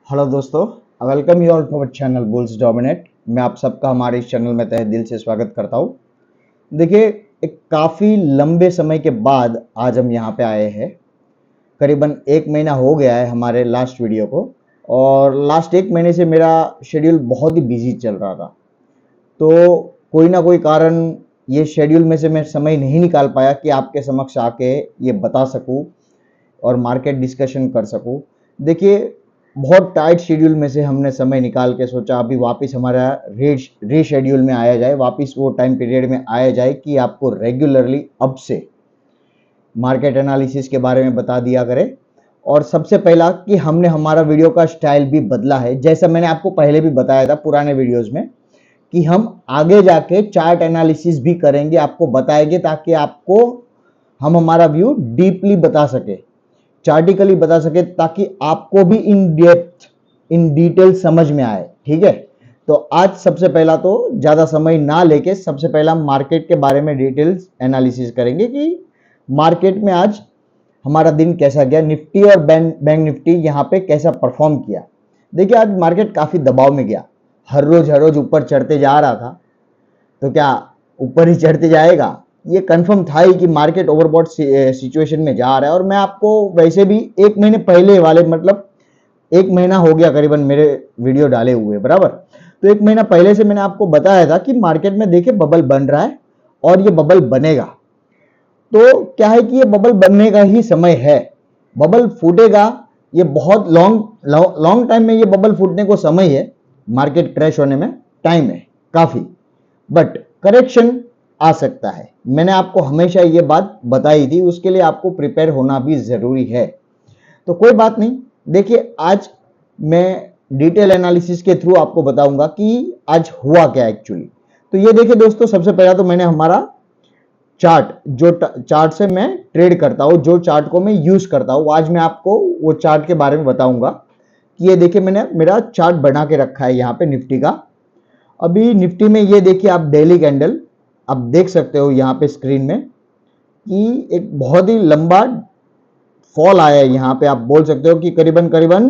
Hello दोस्तों, welcome you all to our channel Bulls Dominate. मैं आप सबका हमारे इस चैनल में तहे दिल से स्वागत करता हूँ। देखिए, एक काफ़ी लंबे समय के बाद आज हम यहाँ पे आए हैं। करीबन 1 महीना हो गया है हमारे लास्ट वीडियो को, और लास्ट 1 महीने से मेरा शेड्यूल बहुत ही बिजी चल रहा था। तो कोई ना कोई कारण ये शेड्यूल में से मैं समय नहीं निकाल पाया कि आपके समक्ष आके ये बता सकूँ और मार्केट डिस्कशन कर सकूँ। देखिए, बहुत टाइट शेड्यूल में से हमने समय निकाल के सोचा अभी वापस हमारा रीशेड्यूल में आया जाए, वापस वो टाइम पीरियड में आया जाए कि आपको रेगुलरली अब से मार्केट एनालिसिस के बारे में बता दिया करें। और सबसे पहला कि हमने हमारा वीडियो का स्टाइल भी बदला है, जैसा मैंने आपको पहले भी बताया था पुराने वीडियोस में कि हम आगे जाके चार्ट एनालिसिस भी करेंगे, आपको बताएंगे ताकि आपको हम हमारा व्यू डीपली बता सके, चार्टिकली बता सके, ताकि आपको भी इन डेप्थ इन डिटेल समझ में आए। ठीक है, तो आज सबसे पहला तो ज्यादा समय ना लेके सबसे पहला मार्केट के बारे में डिटेल्स एनालिसिस करेंगे कि मार्केट में आज हमारा दिन कैसा गया, निफ्टी और बैंक निफ्टी यहाँ पे कैसा परफॉर्म किया। देखिए, आज मार्केट काफी दबाव में गया, हर रोज ऊपर चढ़ते जा रहा था। तो क्या ऊपर ही चढ़ते जाएगा? ये कंफर्म था ही कि मार्केट ओवरबॉट सिचुएशन में जा रहा है। और मैं आपको वैसे भी 1 महीने पहले वाले, मतलब 1 महीना हो गया करीबन मेरे वीडियो डाले हुए, बराबर। तो 1 महीना पहले से मैंने आपको बताया था कि मार्केट में देखिए बबल बन रहा है और ये बबल बनेगा। तो क्या है कि ये बबल बनने का ही समय है, बबल फूटेगा। ये बहुत लॉन्ग टाइम में ये बबल फूटने को समय है, मार्केट क्रैश होने में टाइम है काफी, बट करेक्शन आ सकता है। मैंने आपको हमेशा ये बात बताई थी, उसके लिए आपको प्रिपेयर होना भी जरूरी है। तो कोई बात नहीं, देखिए आज मैं डिटेल एनालिसिस के थ्रू आपको बताऊंगा कि आज हुआ क्या एक्चुअली। तो ये देखिए दोस्तों, सबसे पहला तो मैंने हमारा चार्ट, जो चार्ट से मैं ट्रेड करता हूं, जो चार्ट को मैं यूज करता हूं, आज मैं आपको वो चार्ट के बारे में बताऊंगा कि ये देखिए मैंने मेरा चार्ट बना के रखा है यहाँ पे निफ्टी का। अभी निफ्टी में ये देखिए आप डेली कैंडल आप देख सकते हो यहाँ पे स्क्रीन में कि एक बहुत ही लंबा फॉल आया है। यहाँ पे आप बोल सकते हो कि करीबन करीबन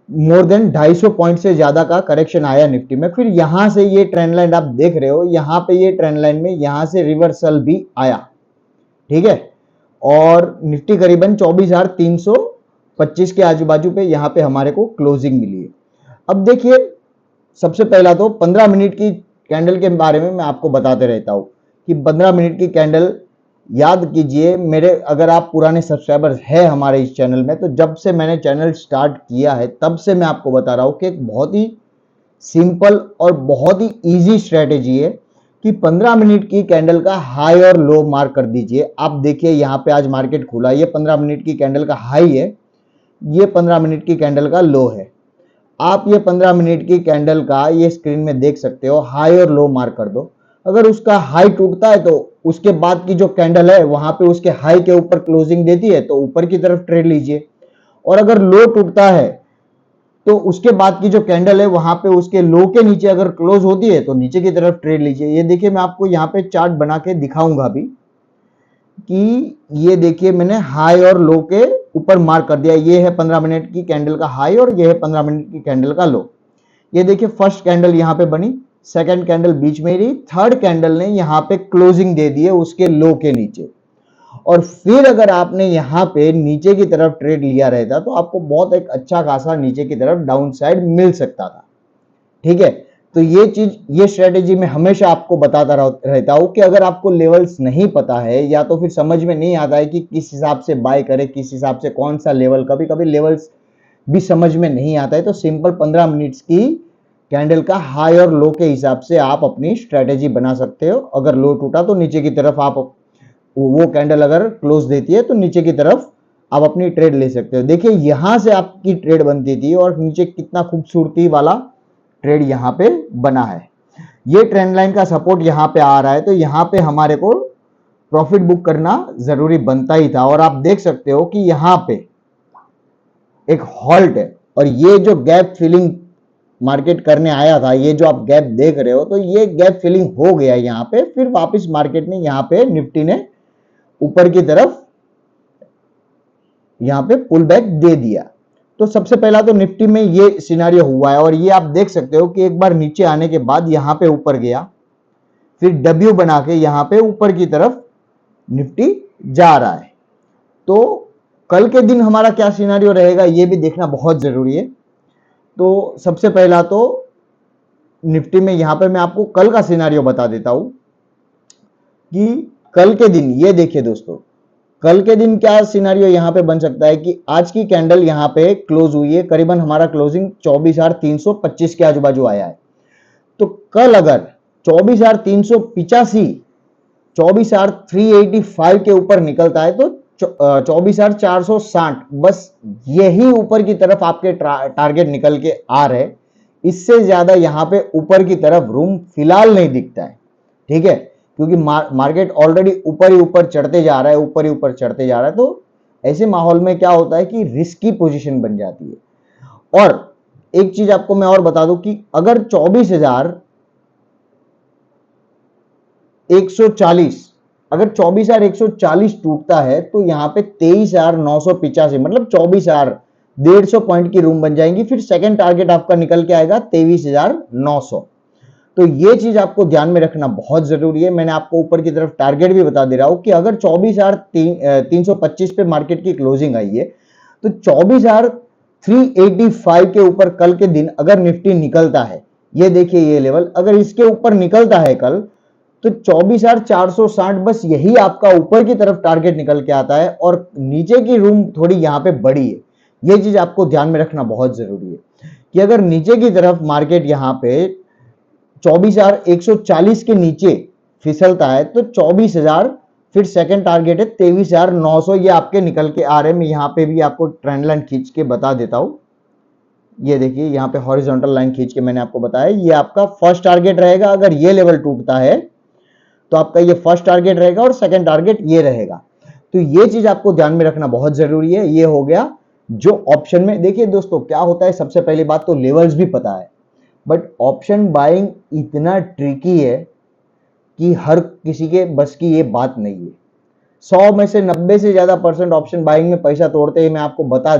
मोर देन 250 पॉइंट से ज्यादा का करेक्शन आया निफ्टी में। फिर यहां से ये ट्रेंड लाइन आप देख रहे हो, यहाँ पे ये ट्रेंड लाइन में यहां से रिवर्सल भी आया। ठीक है, और निफ्टी करीबन 24,325 के आजू बाजू पे यहाँ पे हमारे को क्लोजिंग मिली है। अब देखिए, सबसे पहला तो 15 मिनट की कैंडल के बारे में मैं आपको बताते रहता हूं कि 15 मिनट की कैंडल याद कीजिए मेरे, अगर आप पुराने सब्सक्राइबर्स हैं हमारे इस चैनल में, तो जब से मैंने चैनल स्टार्ट किया है तब से मैं आपको बता रहा हूं कि एक बहुत ही सिंपल और बहुत ही इजी स्ट्रेटेजी है कि 15 मिनट की कैंडल का हाई और लो मार्क कर दीजिए। आप देखिए यहाँ पे आज मार्केट खुला, ये 15 मिनट की कैंडल का हाई है, ये 15 मिनट की कैंडल का लो है। आप ये 15 मिनट की कैंडल का ये स्क्रीन में देख सकते हो, हाई और लो मार्क कर दो। अगर उसका हाई टूटता है तो उसके बाद की जो कैंडल है वहां पे उसके हाई के ऊपर क्लोजिंग देती है तो ऊपर की तरफ ट्रेड लीजिए, और अगर लो टूटता है तो उसके बाद की जो कैंडल है वहां पे उसके लो के नीचे अगर क्लोज होती है तो नीचे की तरफ ट्रेड लीजिए। ये देखिए मैं आपको यहाँ पे चार्ट बना के दिखाऊंगा अभी कि ये देखिए मैंने हाई और लो के ऊपर मार्क कर दिया। ये है 15 मिनट की कैंडल का हाई और ये है 15 मिनट की कैंडल का लो। ये देखिए फर्स्ट कैंडल यहाँ पे बनी, सेकंड कैंडल बीच में रही, थर्ड कैंडल ने यहाँ पे क्लोजिंग दे दी है उसके लो के नीचे। और फिर अगर आपने यहाँ पे नीचे की तरफ ट्रेड लिया रहता तो आपको बहुत एक अच्छा खासा नीचे की तरफ डाउन साइड मिल सकता था। ठीक है, तो ये चीज, ये स्ट्रेटेजी मैं हमेशा आपको बताता रहता हूं कि अगर आपको लेवल्स नहीं पता है या तो फिर समझ में नहीं आता है कि किस हिसाब से बाय करे, किस हिसाब से कौन सा लेवल, कभी कभी लेवल्स भी समझ में नहीं आता है, तो सिंपल 15 मिनट्स की कैंडल का हाई और लो के हिसाब से आप अपनी स्ट्रेटेजी बना सकते हो। अगर लो टूटा तो नीचे की तरफ आप, वो कैंडल अगर क्लोज देती है तो नीचे की तरफ आप अपनी ट्रेड ले सकते हो। देखिए यहां से आपकी ट्रेड बनती थी और नीचे कितना खूबसूरती वाला ट्रेड यहाँ पे बना है। ये ट्रेंड लाइन का सपोर्ट यहाँ पे आ रहा है तो यहाँ पे हमारे को प्रॉफिट बुक करना जरूरी बनता ही था। और आप देख सकते हो कि यहाँ पे एक हॉल्ट है और ये जो गैप फिलिंग मार्केट करने आया था, ये जो आप गैप देख रहे हो, तो ये गैप फिलिंग हो गया यहाँ पे। फिर वापस मार्केट ने यहाँ पे निफ्टी ने ऊपर की तरफ यहाँ पे पुल बैक दे दिया। तो सबसे पहला तो निफ्टी में ये सिनेरियो हुआ है और ये आप देख सकते हो कि एक बार नीचे आने के बाद यहां पे ऊपर गया, फिर डब्ल्यू बना के यहां पे ऊपर की तरफ निफ्टी जा रहा है। तो कल के दिन हमारा क्या सिनेरियो रहेगा ये भी देखना बहुत जरूरी है। तो सबसे पहला तो निफ्टी में यहां पे मैं आपको कल का सिनेरियो बता देता हूं कि कल के दिन ये देखिए दोस्तों, कल के दिन क्या सिनेरियो यहां पे बन सकता है कि आज की कैंडल यहां पे क्लोज हुई है, करीबन हमारा क्लोजिंग 24,325 के आजू बाजू आया है। तो कल अगर 24,385 24,385 के ऊपर निकलता है तो 24,460, बस यही ऊपर की तरफ आपके टारगेट निकल के आ रहे। इससे ज्यादा यहां पे ऊपर की तरफ रूम फिलहाल नहीं दिखता है, ठीक है, क्योंकि मार्केट ऑलरेडी ऊपर ही ऊपर चढ़ते जा रहा है, ऊपर ही ऊपर चढ़ते जा रहा है। तो ऐसे माहौल में क्या होता है कि रिस्की पोजीशन बन जाती है। और एक चीज आपको मैं और बता दूं कि अगर 24,140 अगर 24,140 टूटता है तो यहां पे 23,985 मतलब 24,000 150 पॉइंट की रूम बन जाएंगी। फिर सेकंड टारगेट आपका निकल के आएगा 23,900। तो ये चीज आपको ध्यान में रखना बहुत जरूरी है। मैंने आपको ऊपर की तरफ टारगेट भी बता दे रहा हूं कि अगर 24,325 पे मार्केट की क्लोजिंग आई है तो 24,385 के ऊपर कल के दिन अगर निफ्टी निकलता है, ये देखिए ये लेवल अगर इसके ऊपर निकलता है कल तो 24,460, बस यही आपका ऊपर की तरफ टारगेट निकल के आता है और नीचे की रूम थोड़ी यहां पे बड़ी है। ये चीज आपको ध्यान में रखना बहुत जरूरी है कि अगर नीचे की तरफ मार्केट यहां पे 24,140 के नीचे फिसलता है तो 24,000, फिर सेकंड टारगेट है 23,900, ये आपके निकल के आ रहे हैं। मैं यहां पे भी आपको ट्रेंड लाइन खींच के बता देता हूं। ये देखिए यहां पे हॉरिजॉन्टल लाइन खींच के मैंने आपको बताया, ये आपका फर्स्ट टारगेट रहेगा। अगर ये लेवल टूटता है तो आपका ये फर्स्ट टारगेट रहेगा और सेकंड टारगेट ये रहेगा। तो ये चीज आपको ध्यान में रखना बहुत जरूरी है। ये हो गया जो ऑप्शन में। देखिए दोस्तों क्या होता है, सबसे पहली बात तो लेवल्स भी पता है, बट ऑप्शन बाइंग इतना ट्रिकी है कि हर किसी के बस की ये बात नहीं है। 100 में से 90 से ज्यादा % ऑप्शन बाइंग में पैसा तोड़ते ही मैं आपको बता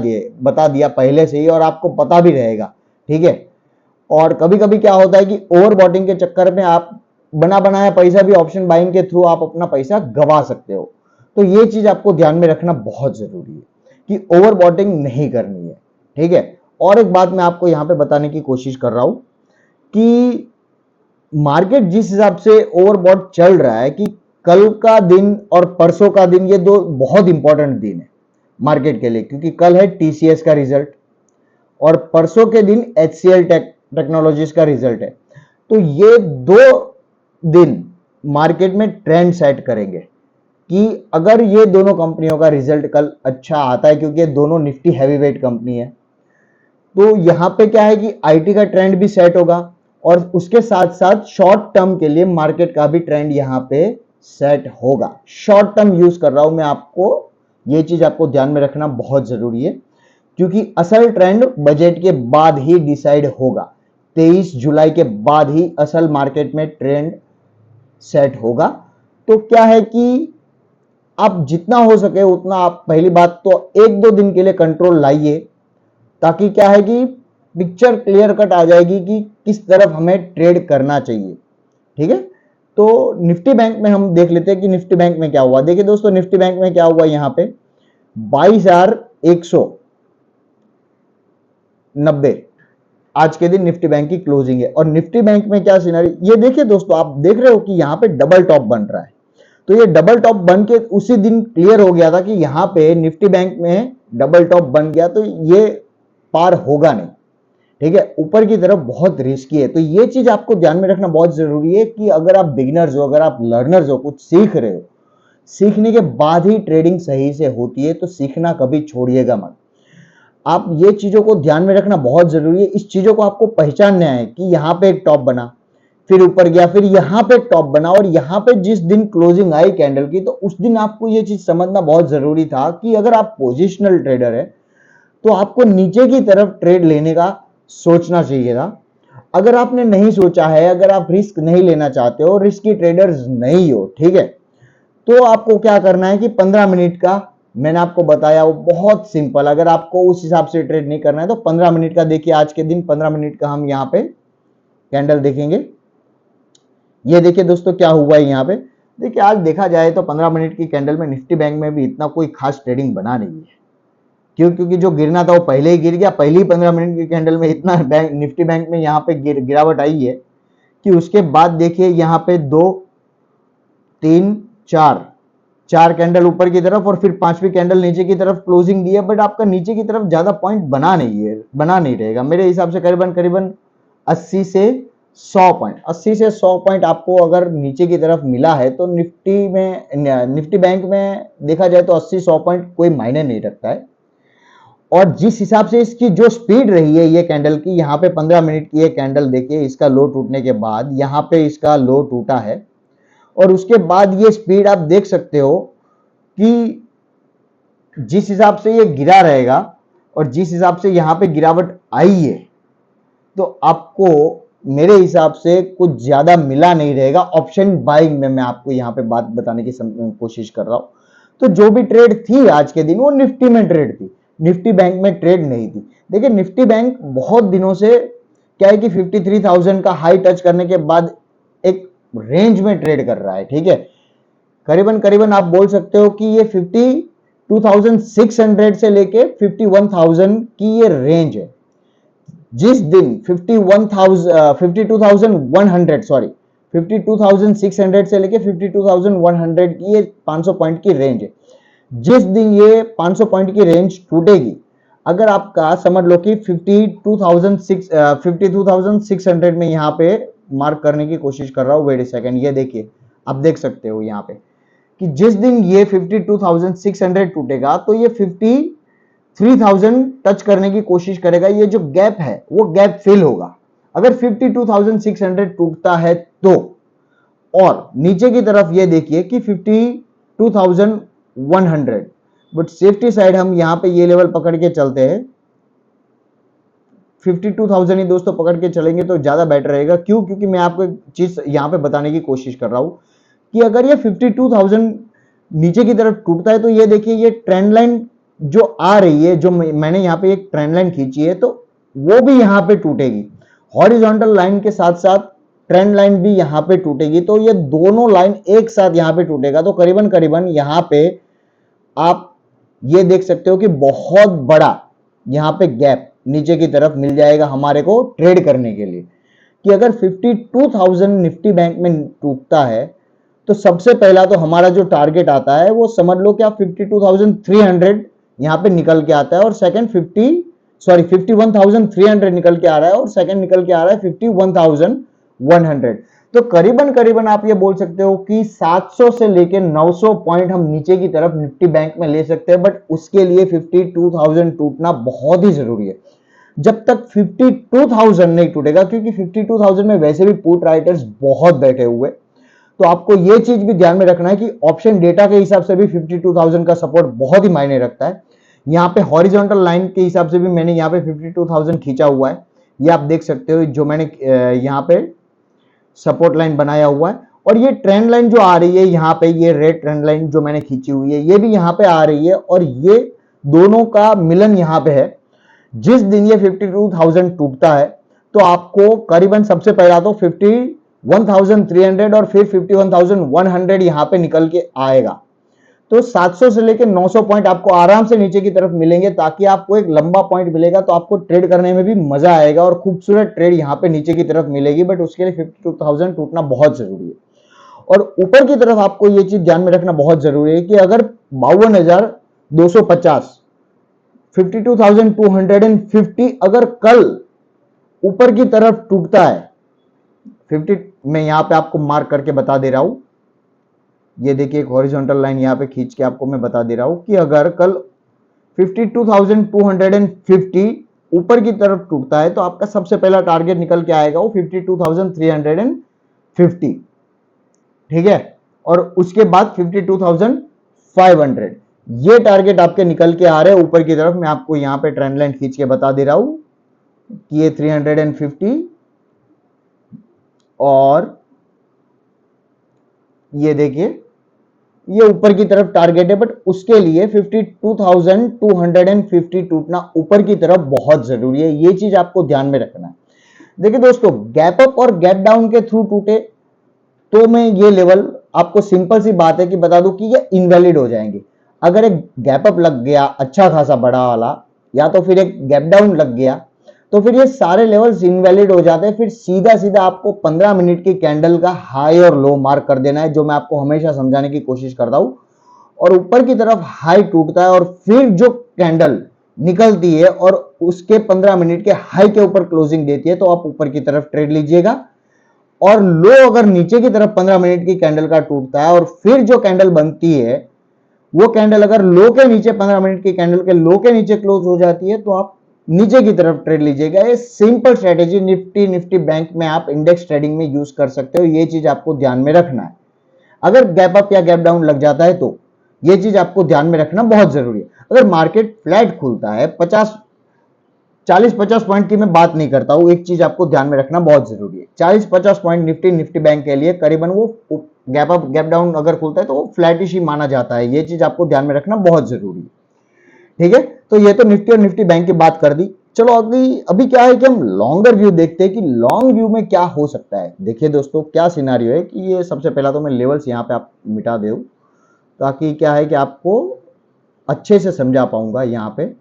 दिया पहले से ही, और आपको पता भी रहेगा, ठीक है। और कभी कभी क्या होता है कि ओवर बॉटिंग के चक्कर में आप बना बनाया पैसा भी ऑप्शन बाइंग के थ्रू आप अपना पैसा गवा सकते हो। तो ये चीज आपको ध्यान में रखना बहुत जरूरी है कि ओवर बॉटिंग नहीं करनी है, ठीक है। और एक बात मैं आपको यहां पे बताने की कोशिश कर रहा हूं कि मार्केट जिस हिसाब से ओवरबॉट चल रहा है कि कल का दिन और परसों का दिन ये दो बहुत इंपॉर्टेंट दिन है मार्केट के लिए, क्योंकि कल है टीसीएस का रिजल्ट और परसों के दिन एचसीएल टेक्नोलॉजीज का रिजल्ट है। तो ये 2 दिन मार्केट में ट्रेंड सेट करेंगे कि अगर ये दोनों कंपनियों का रिजल्ट कल अच्छा आता है, क्योंकि ये दोनों निफ्टी हैवीवेट कंपनी है, तो यहां पे क्या है कि आईटी का ट्रेंड भी सेट होगा और उसके साथ साथ शॉर्ट टर्म के लिए मार्केट का भी ट्रेंड यहां पे सेट होगा। शॉर्ट टर्म यूज कर रहा हूं मैं आपको, ये चीज आपको ध्यान में रखना बहुत जरूरी है, क्योंकि असल ट्रेंड बजट के बाद ही डिसाइड होगा। 23 जुलाई के बाद ही असल मार्केट में ट्रेंड सेट होगा। तो क्या है कि आप जितना हो सके उतना आप पहली बात तो 1-2 दिन के लिए कंट्रोल लाइए, ताकि क्या है कि पिक्चर क्लियर कट आ जाएगी कि किस तरफ हमें ट्रेड करना चाहिए, ठीक है। तो निफ्टी बैंक में हम देख लेते हैं कि निफ्टी बैंक में क्या हुआ। देखिए दोस्तों निफ्टी बैंक में क्या हुआ, यहां पे 22,190 आज के दिन निफ्टी बैंक की क्लोजिंग है। और निफ्टी बैंक में क्या सिनेरियो, ये देखिए दोस्तों आप देख रहे हो कि यहां पे डबल टॉप बन रहा है। तो ये डबल टॉप बन के उसी दिन क्लियर हो गया था कि यहां पे निफ्टी बैंक में डबल टॉप बन गया, तो ये पार होगा नहीं, ठीक है, ऊपर की तरफ बहुत रिस्की है। तो ये चीज आपको ध्यान में रखना बहुत जरूरी है कि अगर आप बिगिनर्स हो, अगर आप लर्नर्स हो, कुछ सीख रहे हो, सीखने के बाद ही ट्रेडिंग सही से होती है, तो सीखना कभी छोड़िएगा मत। आप ये चीजों को ध्यान में रखना बहुत जरूरी है। इस चीजों को आपको पहचानना है कि यहां पे एक टॉप बना, फिर ऊपर गया, फिर यहां पे टॉप बना, और यहां पे जिस दिन क्लोजिंग आई कैंडल की, तो उस दिन आपको ये चीज समझना बहुत जरूरी था कि अगर आप पोजिशनल ट्रेडर है तो आपको नीचे की तरफ ट्रेड लेने का सोचना चाहिए था। अगर आपने नहीं सोचा है, अगर आप रिस्क नहीं लेना चाहते हो, रिस्की ट्रेडर्स नहीं हो, ठीक है, तो आपको क्या करना है कि 15 मिनट का मैंने आपको बताया वो बहुत सिंपल, अगर आपको उस हिसाब से ट्रेड नहीं करना है तो 15 मिनट का देखिए, आज के दिन 15 मिनट का हम यहाँ पे कैंडल देखेंगे। ये देखिए दोस्तों क्या हुआ है यहाँ पे, देखिए आज देखा जाए तो 15 मिनट की कैंडल में निफ्टी बैंक में भी इतना कोई खास ट्रेडिंग बना नहीं है। क्यों? क्योंकि जो गिरना था वो पहले ही गिर गया, पहली 15 मिनट की कैंडल में इतना निफ्टी बैंक में यहाँ पे गिरावट आई है कि उसके बाद देखिए यहाँ पे 2 3 4 कैंडल ऊपर की तरफ और फिर पांचवी कैंडल नीचे की तरफ क्लोजिंग दी है, बट आपका नीचे की तरफ ज्यादा पॉइंट बना नहीं रहेगा मेरे हिसाब से। करीबन करीबन 80 से 100 पॉइंट, 80 से 100 पॉइंट आपको अगर नीचे की तरफ मिला है तो निफ्टी बैंक में देखा जाए तो 80-100 पॉइंट कोई मायने नहीं रखता है। और जिस हिसाब से इसकी जो स्पीड रही है ये कैंडल की, यहाँ पे 15 मिनट की ये कैंडल देखिए, इसका लो टूटने के बाद यहाँ पे इसका लो टूटा है और उसके बाद ये स्पीड आप देख सकते हो कि जिस हिसाब से ये गिरा रहेगा और जिस हिसाब से यहाँ पे गिरावट आई है तो आपको मेरे हिसाब से कुछ ज्यादा मिला नहीं रहेगा ऑप्शन बाइंग में। मैं आपको यहाँ पे बात बताने की कोशिश कर रहा हूं। तो जो भी ट्रेड थी आज के दिन वो निफ्टी में ट्रेड थी, निफ्टी बैंक में ट्रेड नहीं थी। देखिए निफ्टी बैंक बहुत दिनों से क्या है कि 53,000 का हाई टच करने के बाद एक रेंज में ट्रेड कर रहा है, ठीक है। करीबन करीबन आप बोल सकते हो कि ये 52,600 से लेके 51,000 की ये रेंज है। जिस दिन 52,100 सॉरी 52,600 से लेके 52,100 की ये 500 पॉइंट की रेंज है। जिस दिन ये 500 पॉइंट की रेंज टूटेगी, अगर आपका समझ लो कि 52,600 में यहाँ पे मार्क करने की कोशिश कर रहा हूं, वेट ए सेकंड, ये देखिए आप देख सकते हो यहाँ पे कि जिस दिन ये 52,600 टूटेगा तो ये 53,000 टच करने की कोशिश करेगा। ये जो गैप है वो गैप फिल होगा अगर 52,600 टूटता है तो। और नीचे की तरफ ये देखिए कि 52,100, बट सेफ्टी साइड हम यहां पे ये लेवल पकड़ के चलते हैं, 52,000 ही दोस्तों पकड़ के चलेंगे तो ज्यादा बेटर रहेगा। क्यों? क्योंकि मैं आपको एक चीज यहां पे बताने की कोशिश कर रहा हूं कि अगर ये 52,000 नीचे की तरफ टूटता है तो ये देखिए ये ट्रेंड लाइन जो आ रही है, जो मैंने यहाँ पे एक ट्रेंड लाइन खींची है तो वो भी यहाँ पे टूटेगी। हॉरिजॉन्टल लाइन के साथ साथ ट्रेंड लाइन भी यहाँ पे टूटेगी, तो ये दोनों लाइन एक साथ यहाँ पे टूटेगा तो करीबन करीबन यहाँ पे आप ये देख सकते हो कि बहुत बड़ा यहाँ पे गैप नीचे की तरफ मिल जाएगा हमारे को ट्रेड करने के लिए। कि अगर 52,000 निफ्टी बैंक में टूटता है तो सबसे पहला तो हमारा जो टारगेट आता है वो समझ लो कि आप 52,300 यहां पे निकल के आता है और सेकंड 51,300 निकल के आ रहा है और सेकंड निकल के आ रहा है 51,100। तो करीबन करीबन आप ये बोल सकते हो कि 700 से लेकर 900 पॉइंट हम नीचे की तरफ निफ्टी बैंक में ले सकते हैं, बट उसके लिए 52,000 टूटना बहुत ही जरूरी है। जब तक 52,000 नहीं टूटेगा, क्योंकि 52,000 में वैसे भी पुट राइटर्स बहुत बैठे हुए, तो आपको यह चीज भी ध्यान में रखना है कि ऑप्शन डेटा के हिसाब से भी 52,000 का सपोर्ट बहुत ही मायने रखता है। यहाँ पे हॉरिजॉन्टल लाइन के हिसाब से भी मैंने यहाँ पे 52,000 खींचा हुआ है, ये आप देख सकते हो जो मैंने यहाँ पे सपोर्ट लाइन बनाया हुआ है। और ये ट्रेंड लाइन जो आ रही है यहाँ पे, ये रेड ट्रेंड लाइन जो मैंने खींची हुई है ये भी यहाँ पे आ रही है और ये दोनों का मिलन यहाँ पे है। जिस दिन ये 52,000 टूटता है तो आपको करीबन सबसे पहला तो 51,300 और फिर 51,100 यहां पे निकल के आएगा। तो 700 से लेकर 900 पॉइंट आपको आराम से नीचे की तरफ मिलेंगे, ताकि आपको एक लंबा पॉइंट मिलेगा तो आपको ट्रेड करने में भी मजा आएगा और खूबसूरत ट्रेड यहां पे नीचे की तरफ मिलेगी। बट उसके लिए 52,000 टूटना बहुत जरूरी है। और ऊपर की तरफ आपको यह चीज ध्यान में रखना बहुत जरूरी है कि अगर 52,250 52,250 अगर कल ऊपर की तरफ टूटता है, 50 मैं यहां पे आपको मार्क करके बता दे रहा हूं, ये देखिए एक हॉरिजॉन्टल लाइन यहां पे खींच के आपको मैं बता दे रहा हूं कि अगर कल 52,250 ऊपर की तरफ टूटता है तो आपका सबसे पहला टारगेट निकल के आएगा वो 52,350, ठीक है। और उसके बाद 52,500 ये टारगेट आपके निकल के आ रहे हैं ऊपर की तरफ। मैं आपको यहां पे ट्रेंड लाइन खींच के बता दे रहा हूं कि ये 350 और ये देखिए ये ऊपर की तरफ टारगेट है, बट उसके लिए 52,250 टूटना ऊपर की तरफ बहुत जरूरी है। ये चीज आपको ध्यान में रखना है। देखिए दोस्तों, गैप अप और गैप डाउन के थ्रू टूटे तो मैं ये लेवल आपको सिंपल सी बात है कि बता दूं कि ये इनवैलिड हो जाएंगे। अगर एक गैप अप लग गया अच्छा खासा बड़ा वाला, या तो फिर एक गैप डाउन लग गया, तो फिर ये सारे लेवल्स इनवैलिड हो जाते हैं। फिर सीधा सीधा आपको 15 मिनट की कैंडल का हाई और लो मार्क कर देना है, जो मैं आपको हमेशा समझाने की कोशिश करता हूं। और ऊपर की तरफ हाई टूटता है और फिर जो कैंडल निकलती है और उसके 15 मिनट के हाई के ऊपर क्लोजिंग देती है, तो आप ऊपर की तरफ ट्रेड लीजिएगा। और लो अगर नीचे की तरफ 15 मिनट की कैंडल का टूटता है और फिर जो कैंडल बनती है, वो कैंडल अगर लो के नीचे 15 मिनट की कैंडल के लो के नीचे क्लोज हो जाती है, तो आप नीचे की तरफ ट्रेड लीजिएगा। ये सिंपल स्ट्रेटेजी निफ्टी बैंक में आप इंडेक्स ट्रेडिंग में यूज कर सकते हो। ये चीज आपको ध्यान में रखना है। अगर गैप अप या गैप डाउन लग जाता है तो ये चीज आपको ध्यान में रखना बहुत जरूरी है। अगर मार्केट फ्लैट खुलता है, 40-50 पॉइंट की मैं बात नहीं करता हूं, एक चीज आपको ध्यान में रखना बहुत जरूरी है। 40-50 पॉइंट निफ्टी बैंक के लिए करीबन वो गैप अप गैप डाउन अगर खुलता है तो वो फ्लैटिश ही माना जाता है। ये चीज आपको ध्यान में रखना बहुत जरूरी है। ठीक है, तो ये तो निफ्टी और निफ्टी बैंक की बात कर दी। चलो अभी अभी क्या है कि हम लॉन्गर व्यू देखते हैं कि लॉन्ग व्यू में क्या हो सकता है। देखिए दोस्तों, क्या सिनारियो है कि ये सबसे पहला तो मैं लेवल्स यहाँ पे आप मिटा दूं, ताकि क्या है कि आपको अच्छे से समझा पाऊंगा यहाँ पे,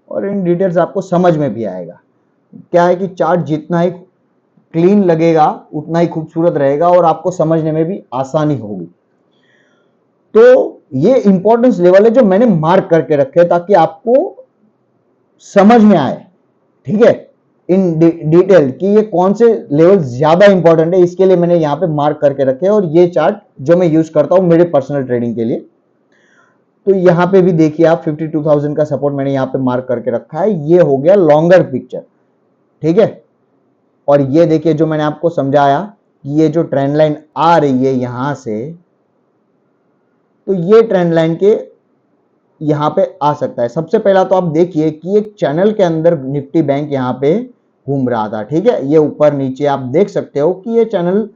और इन डिटेल्स आपको समझ में भी आएगा। क्या है कि चार्ट जितना ही क्लीन लगेगा उतना ही खूबसूरत रहेगा और आपको समझने में भी आसानी होगी। तो ये इंपॉर्टेंस लेवल है जो मैंने मार्क करके रखे ताकि आपको समझ में आए। ठीक है, इन डिटेल कि ये कौन से लेवल ज्यादा इंपॉर्टेंट है, इसके लिए मैंने यहाँ पे मार्क करके रखे हैं। और ये चार्ट जो मैं यूज करता हूं मेरे पर्सनल ट्रेडिंग के लिए, तो यहाँ पे भी देखिए आप 52,000 का सपोर्ट मैंने यहाँ पे मार्क करके रखा है। ये हो गया लॉन्गर पिक्चर। ठीक है, और ये देखिए जो मैंने आपको समझाया कि ये जो ट्रेंड लाइन आ रही है यहां से, तो ये ट्रेंड लाइन के यहां पे आ सकता है। सबसे पहला तो आप देखिए कि एक चैनल के अंदर निफ्टी बैंक यहां पे घूम रहा था। ठीक है, ये ऊपर नीचे आप देख सकते हो कि ये चैनल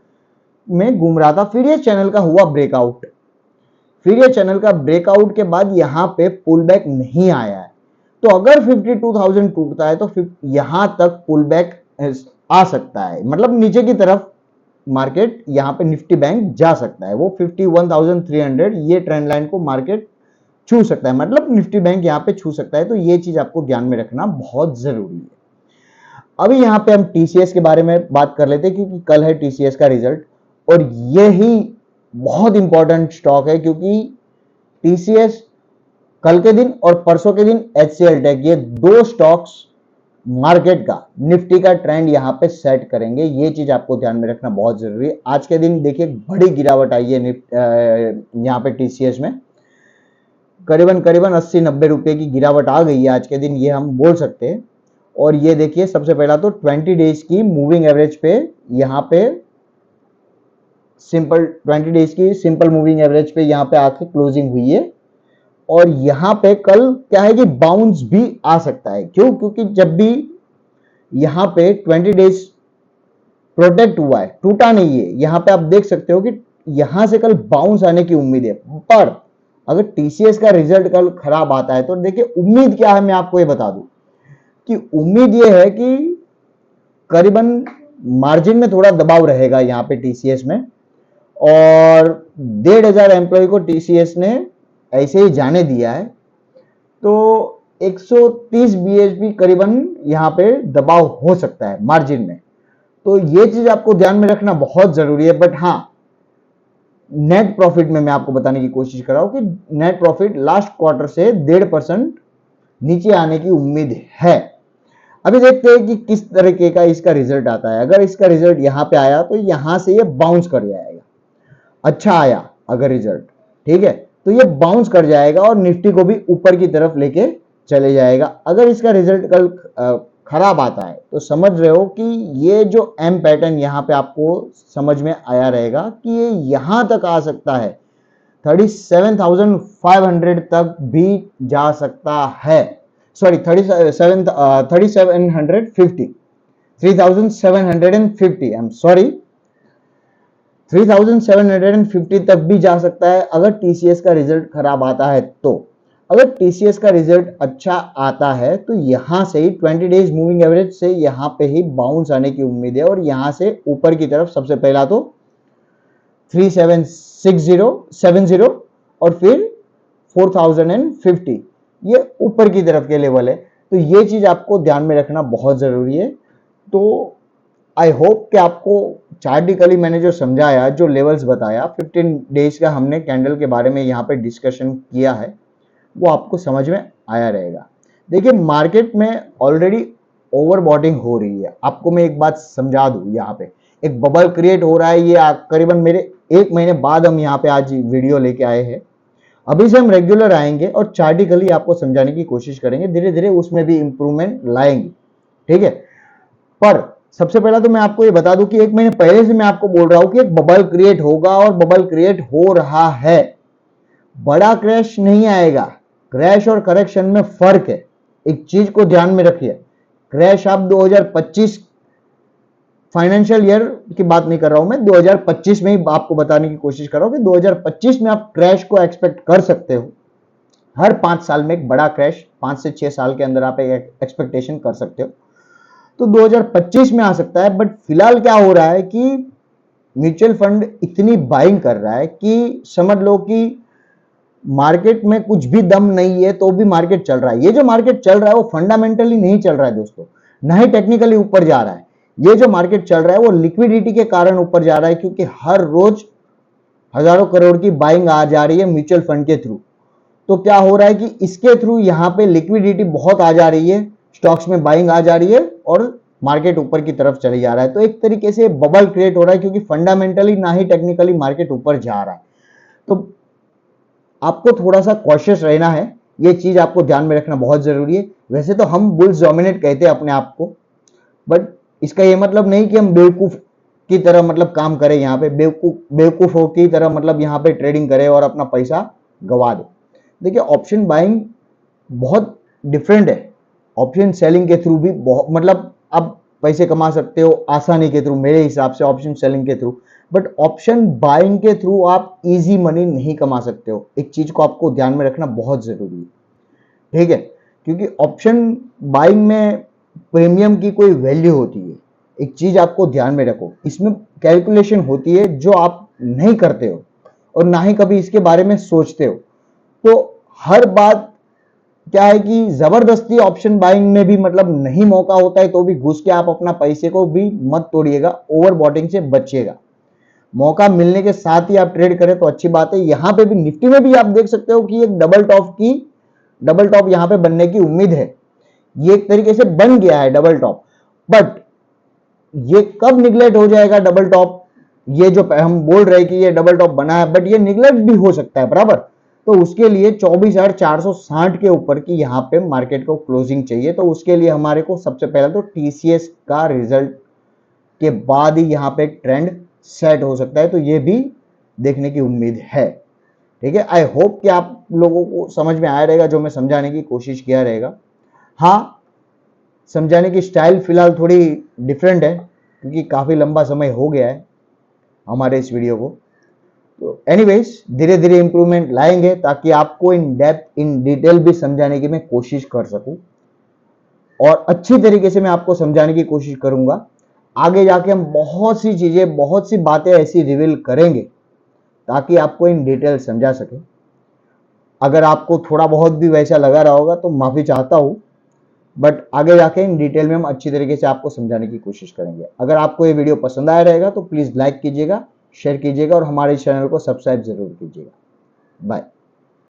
में घूम रहा था। फिर ये चैनल का हुआ ब्रेकआउट, फिर ये चैनल का ब्रेकआउट के बाद यहां पे पुल बैक नहीं आया है। तो अगर 52,000 टूटता है तो फिर यहां तक पुल बैक आ सकता है, मतलब नीचे की तरफ मार्केट यहां पे निफ्टी बैंक जा सकता है। वो 51,300 ये ट्रेंड लाइन को मार्केट छू सकता है, मतलब निफ्टी बैंक यहां पे छू सकता है। तो ये चीज आपको ध्यान में रखना बहुत जरूरी है। अभी यहां पे हम टीसीएस के बारे में बात कर लेते हैं, क्योंकि कल है टीसीएस का रिजल्ट और यही बहुत इंपॉर्टेंट स्टॉक है, क्योंकि टीसीएस कल के दिन और परसों के दिन एचसीएल टेक, ये दो स्टॉक्स मार्केट का निफ्टी का ट्रेंड यहां पे सेट करेंगे। ये चीज आपको ध्यान में रखना बहुत जरूरी है। आज के दिन देखिए बड़ी गिरावट आई है यहां पे टीसीएस में, करीबन करीबन 80-90 रुपए की गिरावट आ गई है आज के दिन, ये हम बोल सकते हैं। और ये देखिए सबसे पहला तो 20 डेज की मूविंग एवरेज पे यहां पे सिंपल 20 डेज की सिंपल मूविंग एवरेज पे यहां पे आके क्लोजिंग हुई है। और यहां पे कल क्या है कि बाउंस भी आ सकता है। क्यों? क्योंकि जब भी यहां पे 20 डेज प्रोटेक्ट हुआ है, टूटा नहीं है, यहां पे आप देख सकते हो कि यहां से कल बाउंस आने की उम्मीद है। पर अगर टीसीएस का रिजल्ट कल खराब आता है तो देखिए उम्मीद क्या है, मैं आपको ये बता दूं कि उम्मीद ये है कि करीबन मार्जिन में थोड़ा दबाव रहेगा यहां पे टीसीएस में, और 1,500 एम्प्लॉय को टीसीएस ने ऐसे ही जाने दिया है। तो 130 बीएचपी करीबन यहां पे दबाव हो सकता है मार्जिन में। तो ये चीज आपको ध्यान में रखना बहुत जरूरी है। बट हाँ, नेट प्रॉफिट में मैं आपको बताने की कोशिश कर रहा हूं कि नेट प्रॉफिट लास्ट क्वार्टर से 1.5% नीचे आने की उम्मीद है। अभी देखते हैं कि किस तरीके का इसका रिजल्ट आता है। अगर इसका रिजल्ट यहां पे आया तो यहां से ये बाउंस कर जाएगा। अच्छा आया अगर रिजल्ट, ठीक है, तो ये बाउंस कर जाएगा और निफ्टी को भी ऊपर की तरफ लेके चले जाएगा। अगर इसका रिजल्ट कल खराब आता है तो समझ रहे हो कि ये जो एम पैटर्न यहां पे आपको समझ में आया रहेगा कि ये यहां तक आ सकता है, 37,500 तक भी जा सकता है। Sorry 3750, 3750, I am sorry. 3750 तक भी जा सकता है अगर टीसीएस का रिजल्ट खराब आता है। तो अगर टीसीएस का रिजल्ट अच्छा आता है तो यहां से ही 20 डेज मूविंग एवरेज से यहां पे ही बाउंस आने की उम्मीद है और यहां से ऊपर की तरफ सबसे पहला तो 376070 और फिर 4050 ये ऊपर की तरफ के लेवल है। तो ये चीज आपको ध्यान में रखना बहुत जरूरी है। तो आई होप कि आपको चार्टिकली मैंने जो समझाया, जो लेवल्स बताया, 15 डेज का हमने कैंडल के बारे में यहाँ पे डिस्कशन किया है, वो आपको समझ में आया रहेगा। देखिए मार्केट में ऑलरेडी ओवरबॉटिंग हो रही है। आपको मैं एक बात समझा दूं, यहाँ पे एक बबल क्रिएट हो रहा है। ये करीबन मेरे 1 महीने बाद हम यहाँ पे आज वीडियो लेके आए हैं। अभी से हम रेगुलर आएंगे और चार्टिकली आपको समझाने की कोशिश करेंगे, धीरे धीरे उसमें भी इंप्रूवमेंट लाएंगे, ठीक है। पर सबसे पहला तो मैं आपको ये बता दूं कि 1 महीने पहले से मैं आपको बोल रहा हूं कि एक बबल क्रिएट होगा और बबल क्रिएट हो रहा है। बड़ा क्रैश नहीं आएगा। क्रैश और करेक्शन में फर्क है, एक चीज को ध्यान में रखिए। क्रैश आप 2025 फाइनेंशियल ईयर की बात नहीं कर रहा हूं मैं, 2025 में ही आपको बताने की कोशिश कर रहा हूं कि 2025 में आप क्रैश को एक्सपेक्ट कर सकते हो। हर 5 साल में एक बड़ा क्रैश, 5 से 6 साल के अंदर आप एक एक्सपेक्टेशन कर सकते हो। तो 2025 में आ सकता है। बट फिलहाल क्या हो रहा है कि म्यूचुअल फंड इतनी बाइंग कर रहा है कि समझ लो कि मार्केट में कुछ भी दम नहीं है तो भी मार्केट चल रहा है। ये जो मार्केट चल रहा है वो फंडामेंटली नहीं चल रहा है दोस्तों, ना ही टेक्निकली ऊपर जा रहा है। ये जो मार्केट चल रहा है वो लिक्विडिटी के कारण ऊपर जा रहा है, क्योंकि हर रोज हजारों करोड़ की बाइंग आ जा रही है म्यूचुअल फंड के थ्रू। तो क्या हो रहा है कि इसके थ्रू यहाँ पे लिक्विडिटी बहुत आ जा रही है, स्टॉक्स में बाइंग आ जा रही है और मार्केट ऊपर की तरफ चली जा रहा है। तो एक तरीके से बबल क्रिएट हो रहा है, क्योंकि फंडामेंटली ना ही टेक्निकली मार्केट ऊपर जा रहा है। तो आपको थोड़ा सा कॉशियस रहना है, ये चीज आपको ध्यान में रखना बहुत जरूरी है। वैसे तो हम बुल्स डोमिनेट कहते हैं अपने आप को, बट इसका ये मतलब नहीं कि हम बेवकूफ की तरह मतलब काम करें, यहाँ पे बेवकूफों की तरह मतलब यहाँ पे ट्रेडिंग करें और अपना पैसा गवा दे। देखिए ऑप्शन बाइंग बहुत डिफरेंट है। ऑप्शन सेलिंग के थ्रू भी बहुत मतलब आप पैसे कमा सकते हो आसानी के थ्रू, मेरे हिसाब से ऑप्शन सेलिंग के थ्रू। बट ऑप्शन बाइंग के थ्रू आप इजी मनी नहीं कमा सकते हो। एक चीज को आपको ध्यान में रखना बहुत जरूरी है, ठीक है, क्योंकि ऑप्शन बाइंग में प्रीमियम की कोई वैल्यू होती है। एक चीज आपको ध्यान में रखो, इसमें कैलकुलेशन होती है जो आप नहीं करते हो और ना ही कभी इसके बारे में सोचते हो। तो हर बात क्या है कि जबरदस्ती ऑप्शन बाइंग में भी मतलब नहीं मौका होता है तो भी घुस के आप अपना पैसे को भी मत तोड़िएगा, ओवर बॉटिंग से बचिएगा। मौका मिलने के साथ ही आप ट्रेड करें तो अच्छी बात है। यहां पे भी निफ्टी में भी आप देख सकते हो कि एक डबल टॉप यहां पे बनने की उम्मीद है। ये एक तरीके से बन गया है डबल टॉप, बट ये कब निगलेक्ट हो जाएगा डबल टॉप, ये जो हम बोल रहे हैं कि ये डबल टॉप बना है बट ये निगलेक्ट भी हो सकता है बराबर। तो उसके लिए 24,460 के ऊपर की यहाँ पे मार्केट को क्लोजिंग चाहिए। तो उसके लिए हमारे को सबसे पहले तो टीसीएस का रिजल्ट के बाद ही यहाँ पे एक ट्रेंड सेट हो सकता है। तो ये भी देखने की उम्मीद है, ठीक है। आई होप कि आप लोगों को समझ में आया रहेगा जो मैं समझाने की कोशिश किया रहेगा। हाँ, समझाने की स्टाइल फिलहाल थोड़ी डिफरेंट है क्योंकि काफी लंबा समय हो गया है हमारे इस वीडियो को। तो एनीवेज धीरे धीरे इंप्रूवमेंट लाएंगे ताकि आपको इन डेप्थ इन डिटेल भी समझाने की मैं कोशिश कर सकूं और अच्छी तरीके से मैं आपको समझाने की कोशिश करूंगा। आगे जाके हम बहुत सी चीजें, बहुत सी बातें ऐसी रिवील करेंगे ताकि आपको इन डिटेल समझा सके। अगर आपको थोड़ा बहुत भी वैसा लगा रहा होगा तो माफी चाहता हूं, बट आगे जाके इन डिटेल में हम अच्छी तरीके से आपको समझाने की कोशिश करेंगे। अगर आपको ये वीडियो पसंद आया रहेगा तो प्लीज लाइक कीजिएगा, शेयर कीजिएगा और हमारे चैनल को सब्सक्राइब जरूर कीजिएगा। बाय।